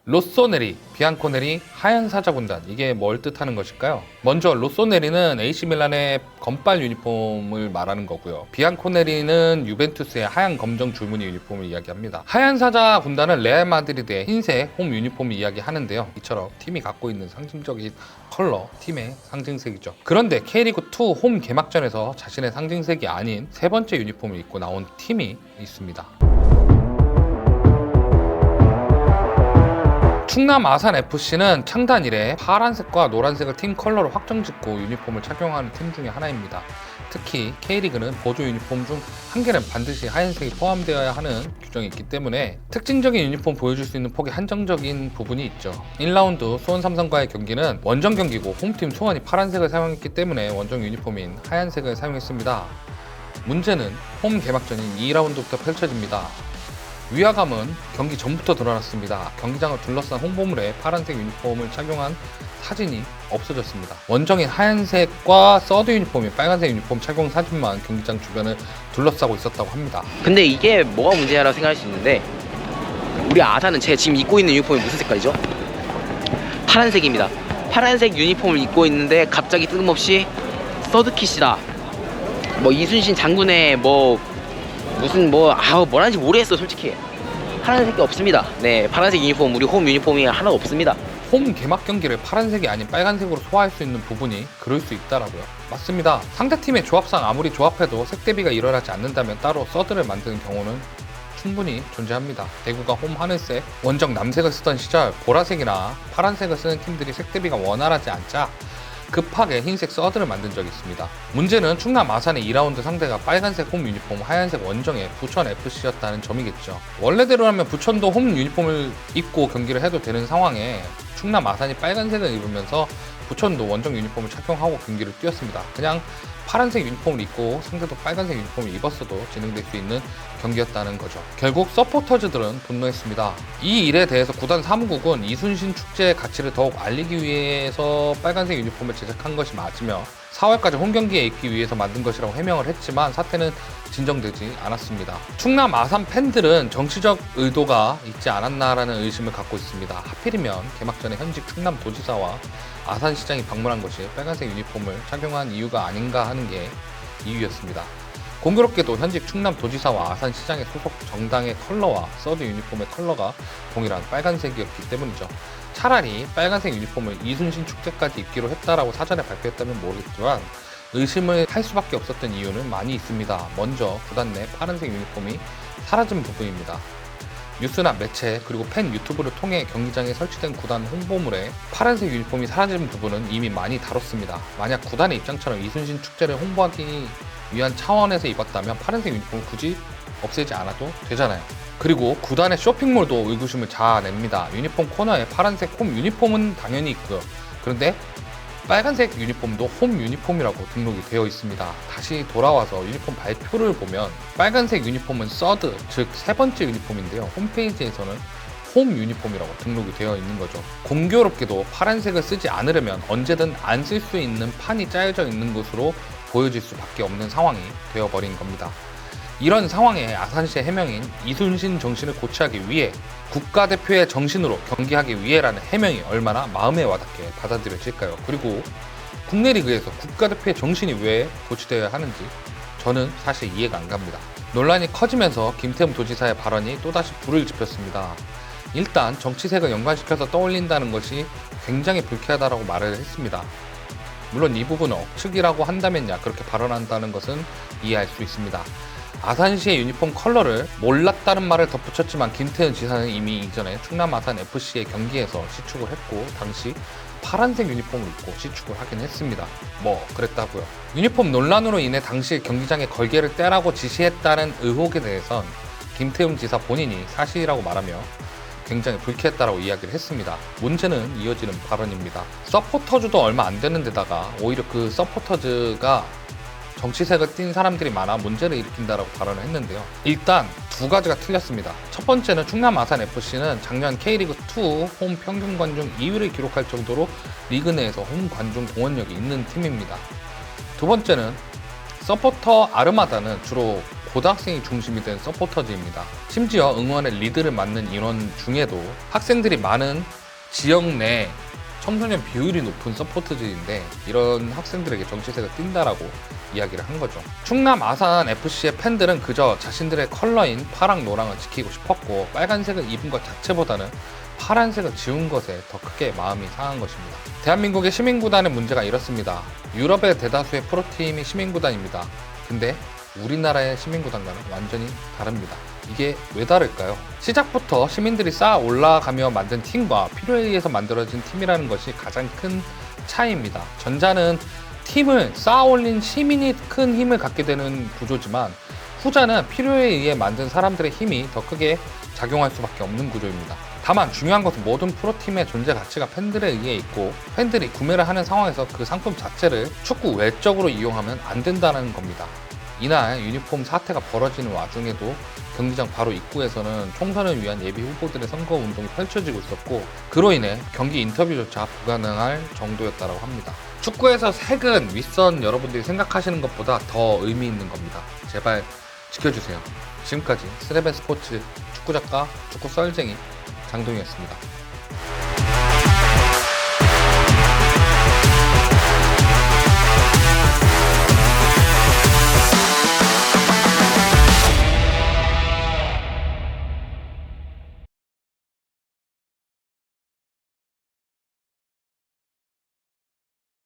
로쏘네리, 비앙코네리, 하얀 사자 군단, 이게 뭘 뜻하는 것일까요? 먼저 로쏘네리는 AC 밀란의 검빨 유니폼을 말하는 거고요. 비앙코네리는 유벤투스의 하얀 검정 줄무늬 유니폼을 이야기합니다. 하얀 사자 군단은 레알 마드리드의 흰색 홈 유니폼을 이야기하는데요. 이처럼 팀이 갖고 있는 상징적인 컬러, 팀의 상징색이죠. 그런데 K리그2 홈 개막전에서 자신의 상징색이 아닌 세 번째 유니폼을 입고 나온 팀이 있습니다. 충남 아산FC는 창단 이래 파란색과 노란색을 팀 컬러로 확정짓고 유니폼을 착용하는 팀 중에 하나입니다. 특히 K리그는 보조 유니폼 중 한 개는 반드시 하얀색이 포함되어야 하는 규정이 있기 때문에 특징적인 유니폼 보여줄 수 있는 폭이 한정적인 부분이 있죠. 1라운드 수원 삼성과의 경기는 원정 경기고 홈팀 수원이 파란색을 사용했기 때문에 원정 유니폼인 하얀색을 사용했습니다. 문제는 홈 개막전인 2라운드부터 펼쳐집니다. 위화감은 경기 전부터 드러났습니다. 경기장을 둘러싼 홍보물에 파란색 유니폼을 착용한 사진이 없어졌습니다. 원정인 하얀색과 서드 유니폼인 빨간색 유니폼 착용 사진만 경기장 주변을 둘러싸고 있었다고 합니다. 근데 이게 뭐가 문제라고 생각할 수 있는데, 우리 아산은 제가 지금 입고 있는 유니폼이 무슨 색깔이죠? 파란색입니다. 파란색 유니폼을 입고 있는데 갑자기 뜬금없이 서드킷이다, 뭐 이순신 장군의 뭐라는지 모르겠어. 솔직히 파란색이 없습니다. 네, 파란색 유니폼, 우리 홈 유니폼이 하나도 없습니다. 홈 개막 경기를 파란색이 아닌 빨간색으로 소화할 수 있는 부분이 그럴 수 있다라고요. 맞습니다. 상대팀의 조합상 아무리 조합해도 색 대비가 일어나지 않는다면 따로 서드를 만드는 경우는 충분히 존재합니다. 대구가 홈 하늘색, 원정 남색을 쓰던 시절 보라색이나 파란색을 쓰는 팀들이 색 대비가 원활하지 않자 급하게 흰색 서드를 만든 적이 있습니다. 문제는 충남 아산의 2라운드 상대가 빨간색 홈 유니폼, 하얀색 원정의 부천FC였다는 점이겠죠. 원래대로라면 부천도 홈 유니폼을 입고 경기를 해도 되는 상황에 충남 아산이 빨간색을 입으면서 부천도 원정 유니폼을 착용하고 경기를 뛰었습니다. 그냥 파란색 유니폼을 입고 상대도 빨간색 유니폼을 입었어도 진행될 수 있는 경기였다는 거죠. 결국 서포터즈들은 분노했습니다. 이 일에 대해서 구단 사무국은 이순신 축제의 가치를 더욱 알리기 위해서 빨간색 유니폼을 제작한 것이 맞으며 4월까지 홈경기에 있기 위해서 만든 것이라고 해명을 했지만 사태는 진정되지 않았습니다. 충남 아산 팬들은 정치적 의도가 있지 않았나라는 의심을 갖고 있습니다. 하필이면 개막 전에 현직 충남도지사와 아산시장이 방문한 것이 빨간색 유니폼을 착용한 이유가 아닌가 하는 게 이유였습니다. 공교롭게도 현직 충남도지사와 아산시장의 소속 정당의 컬러와 서드 유니폼의 컬러가 동일한 빨간색이었기 때문이죠. 차라리 빨간색 유니폼을 이순신 축제까지 입기로 했다라고 사전에 발표했다면 모르겠지만 의심을 할 수밖에 없었던 이유는 많이 있습니다. 먼저 구단 내 파란색 유니폼이 사라진 부분입니다. 뉴스나 매체 그리고 팬 유튜브를 통해 경기장에 설치된 구단 홍보물에 파란색 유니폼이 사라진 부분은 이미 많이 다뤘습니다. 만약 구단의 입장처럼 이순신 축제를 홍보하기 위한 차원에서 입었다면 파란색 유니폼을 굳이 없애지 않아도 되잖아요. 그리고 구단의 쇼핑몰도 의구심을 자아냅니다. 유니폼 코너에 파란색 홈 유니폼은 당연히 있고요. 그런데 빨간색 유니폼도 홈 유니폼이라고 등록이 되어 있습니다. 다시 돌아와서 유니폼 발표를 보면 빨간색 유니폼은 서드, 즉 세 번째 유니폼인데요. 홈페이지에서는 홈 유니폼이라고 등록이 되어 있는 거죠. 공교롭게도 파란색을 쓰지 않으려면 언제든 안 쓸 수 있는 판이 짜여져 있는 것으로 보여질 수밖에 없는 상황이 되어버린 겁니다. 이런 상황에 아산시의 해명인 이순신 정신을 고취하기 위해 국가대표의 정신으로 경기하기 위해라는 해명이 얼마나 마음에 와닿게 받아들여질까요? 그리고 국내 리그에서 국가대표의 정신이 왜 고취되어야 하는지 저는 사실 이해가 안 갑니다. 논란이 커지면서 김태흠 도지사의 발언이 또다시 불을 지폈습니다. 일단 정치색을 연관시켜서 떠올린다는 것이 굉장히 불쾌하다고 말을 했습니다. 물론 이 부분은 억측이라고 한다면야 그렇게 발언한다는 것은 이해할 수 있습니다. 아산시의 유니폼 컬러를 몰랐다는 말을 덧붙였지만 김태흠 지사는 이미 이전에 충남 아산FC의 경기에서 시축을 했고 당시 파란색 유니폼을 입고 시축을 하긴 했습니다. 뭐 그랬다고요. 유니폼 논란으로 인해 당시 경기장에 걸개를 떼라고 지시했다는 의혹에 대해선 김태흠 지사 본인이 사실이라고 말하며 굉장히 불쾌했다라고 이야기를 했습니다. 문제는 이어지는 발언입니다. 서포터즈도 얼마 안 되는 데다가 오히려 그 서포터즈가 정치색을 띤 사람들이 많아 문제를 일으킨다라고 발언을 했는데요. 일단 두 가지가 틀렸습니다. 첫 번째는 충남 아산FC는 작년 K리그2 홈 평균 관중 2위를 기록할 정도로 리그 내에서 홈 관중 동원력이 있는 팀입니다. 두 번째는 서포터 아르마다는 주로 고등학생이 중심이 된 서포터즈입니다. 심지어 응원의 리드를 맡는 인원 중에도 학생들이 많은 지역 내 청소년 비율이 높은 서포터즈인데 이런 학생들에게 정치색을 띈다라고 이야기를 한 거죠. 충남 아산 FC의 팬들은 그저 자신들의 컬러인 파랑 노랑을 지키고 싶었고 빨간색을 입은 것 자체보다는 파란색을 지운 것에 더 크게 마음이 상한 것입니다. 대한민국의 시민구단의 문제가 이렇습니다. 유럽의 대다수의 프로팀이 시민구단입니다. 근데 우리나라의 시민구단과는 완전히 다릅니다. 이게 왜 다를까요? 시작부터 시민들이 쌓아 올라가며 만든 팀과 필요에 의해서 만들어진 팀이라는 것이 가장 큰 차이입니다. 전자는 팀을 쌓아 올린 시민이 큰 힘을 갖게 되는 구조지만 후자는 필요에 의해 만든 사람들의 힘이 더 크게 작용할 수밖에 없는 구조입니다. 다만 중요한 것은 모든 프로팀의 존재 가치가 팬들에 의해 있고 팬들이 구매를 하는 상황에서 그 상품 자체를 축구 외적으로 이용하면 안 된다는 겁니다. 이날 유니폼 사태가 벌어지는 와중에도 경기장 바로 입구에서는 총선을 위한 예비 후보들의 선거 운동이 펼쳐지고 있었고 그로 인해 경기 인터뷰조차 불가능할 정도였다고 합니다. 축구에서 색은 윗선 여러분들이 생각하시는 것보다 더 의미 있는 겁니다. 제발 지켜주세요. 지금까지 스레벤 스포츠 축구작가, 축구 썰쟁이 장동이었습니다.